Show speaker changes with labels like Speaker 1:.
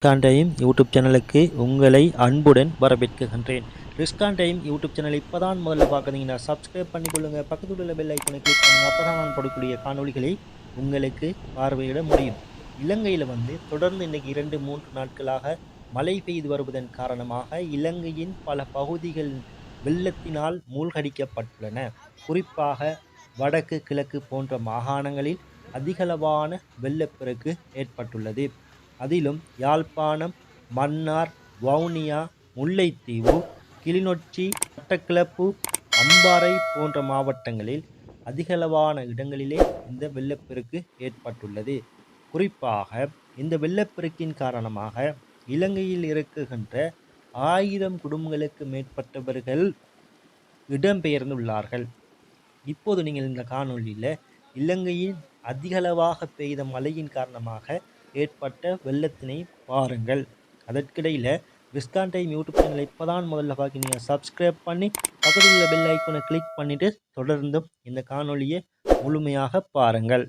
Speaker 1: ரிஸ்கான் time YouTube சேனலுக்கு உங்களை அன்புடன் வரவேற்கின்றேன். ரிஸ்கான் டைம் யூடியூப் சேனல் இப்போ தான் முதல்ல பார்க்குறீங்கன்னா சப்ஸ்கிரைப் பண்ணிக்கொள்ளுங்க. பக்கத்தில் உள்ள பெல் ஐக்கனை கிளிக் பண்ணுங்கள். அப்போ தான் நான் போடக்கூடிய காணொலிகளை உங்களுக்கு பார்வையிட முடியும். இலங்கையில் தொடர்ந்து இன்றைக்கி 2-3 நாட்களாக மழை பெய்து வருவதன் காரணமாக இலங்கையின் பல பகுதிகள் வெள்ளத்தினால் மூழ்கடிக்கப்பட்டுள்ளன. குறிப்பாக வடக்கு கிழக்கு போன்ற மாகாணங்களில் அதிகளவான வெள்ளப்பெருக்கு ஏற்பட்டுள்ளது. அதிலும் யாழ்ப்பாணம், மன்னார், வவுனியா, முல்லைத்தீவு, கிளிநொச்சி, மட்டக்களப்பு, அம்பாறை போன்ற மாவட்டங்களில் அதிகளவான இடங்களிலே இந்த வெள்ளப்பெருக்கு ஏற்பட்டுள்ளது. குறிப்பாக இந்த வெள்ளப்பெருக்கின் காரணமாக இலங்கையில் இருக்குகின்ற 1000 குடும்பங்களுக்கு மேற்பட்டவர்கள் இடம்பெயர்ந்துள்ளார்கள். இப்போது நீங்கள் இந்த காணொலியில் இலங்கையில் அதிகளவாக பெய்த மழையின் காரணமாக ஏற்பட்ட வெள்ளத்தினை பாருங்கள். அதற்கிடையில் ரிஸ்கான் டைம் யூடியூப் சேனலை இப்போ தான் முதல்ல பார்க்குறீங்க சப்ஸ்கிரைப் பண்ணி பக்கத்தில் உள்ள பெல் ஐக்கனை கிளிக் பண்ணிவிட்டு தொடர்ந்தும் இந்த காணொலியை முழுமையாக பாருங்கள்.